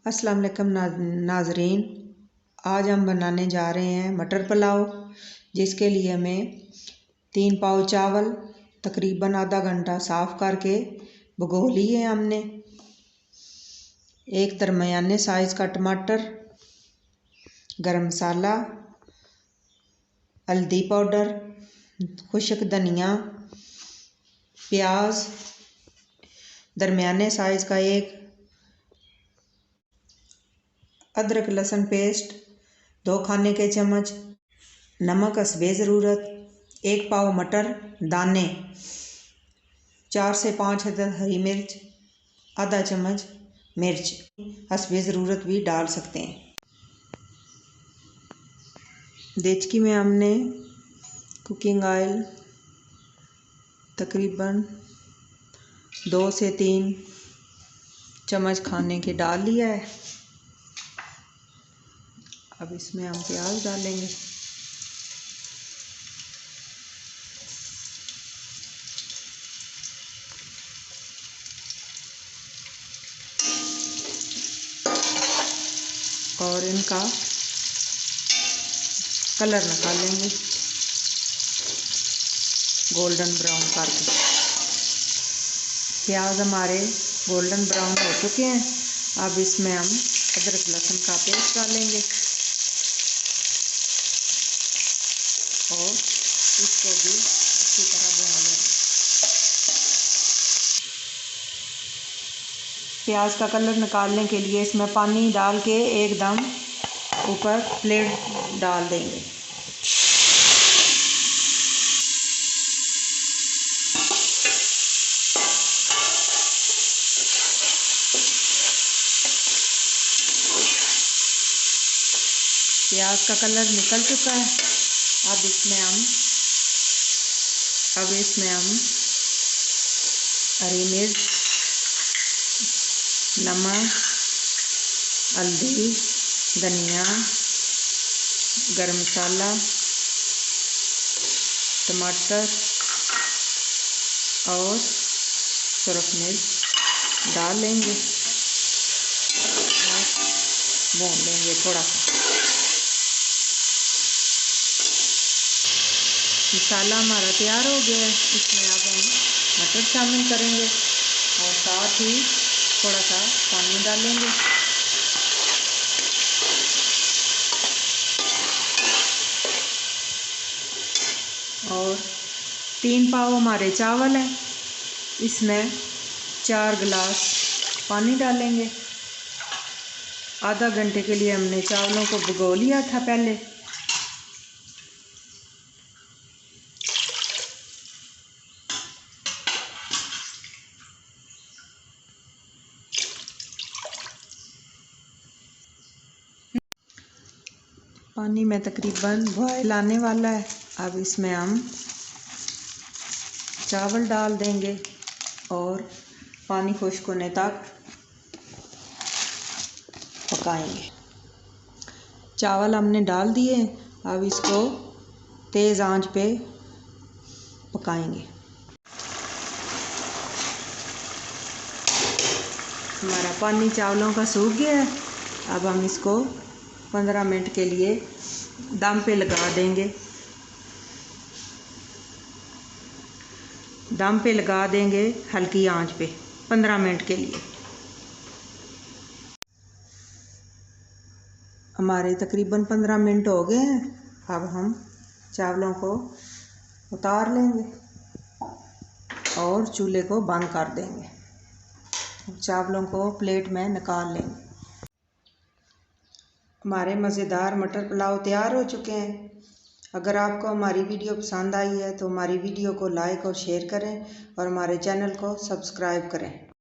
अस्सलाम वालेकुम नाजरीन, आज हम बनाने जा रहे हैं मटर पुलाव, जिसके लिए हमें 3 पाव चावल तकरीबन आधा घंटा साफ़ करके भिगो लिए हमने। 1 दरमियाने साइज़ का टमाटर, गरम मसाला, हल्दी पाउडर, खुश्क धनिया, प्याज, दरमियाने साइज़ का 1 अदरक लहसुन पेस्ट, 2 खाने के चम्मच, नमक हस्बे ज़रूरत, 1 पाव मटर दाने, 4 से 5 अदद हरी मिर्च, आधा चम्मच मिर्च, हस्बे ज़रूरत भी डाल सकते हैं। देचकी में हमने कुकिंग ऑयल तकरीबन 2 से 3 चम्मच खाने के डाल लिया है। अब इसमें हम प्याज डालेंगे। और इनका कलर निकालेंगे गोल्डन ब्राउन करके। प्याज हमारे गोल्डन ब्राउन हो चुके हैं। अब इसमें हम अदरक लहसुन का पेस्ट डालेंगे और इसको भी अच्छी तरह भून लेंगे। प्याज का कलर निकालने के लिए इसमें पानी डाल के एकदम ऊपर प्लेट डाल देंगे। प्याज का कलर निकल चुका है। अब इसमें हम हरी मिर्च, नमक, हल्दी, धनिया, गरम मसाला, टमाटर और सुरख मिर्च डाल लेंगे और भून लेंगे थोड़ा सा। मसाला हमारा तैयार हो गया है। इसमें अब हम मटर शामिल करेंगे और साथ ही थोड़ा सा पानी डालेंगे। और 3 पाव हमारे चावल हैं, इसमें 4 गिलास पानी डालेंगे। आधा घंटे के लिए हमने चावलों को भिगो लिया था पहले। पानी में तकरीबन बॉयल आने वाला है। अब इसमें हम चावल डाल देंगे और पानी खुश्क होने तक पकाएंगे। चावल हमने डाल दिए। अब इसको तेज़ आंच पे पकाएंगे। हमारा पानी चावलों का सूख गया है। अब हम इसको 15 मिनट के लिए दम पे लगा देंगे। दम पे लगा देंगे हल्की आंच पे 15 मिनट के लिए। हमारे तकरीबन 15 मिनट हो गए हैं। अब हम चावलों को उतार लेंगे और चूल्हे को बंद कर देंगे। चावलों को प्लेट में निकाल लेंगे। हमारे मज़ेदार मटर पुलाव तैयार हो चुके हैं। अगर आपको हमारी वीडियो पसंद आई है तो हमारी वीडियो को लाइक और शेयर करें और हमारे चैनल को सब्सक्राइब करें।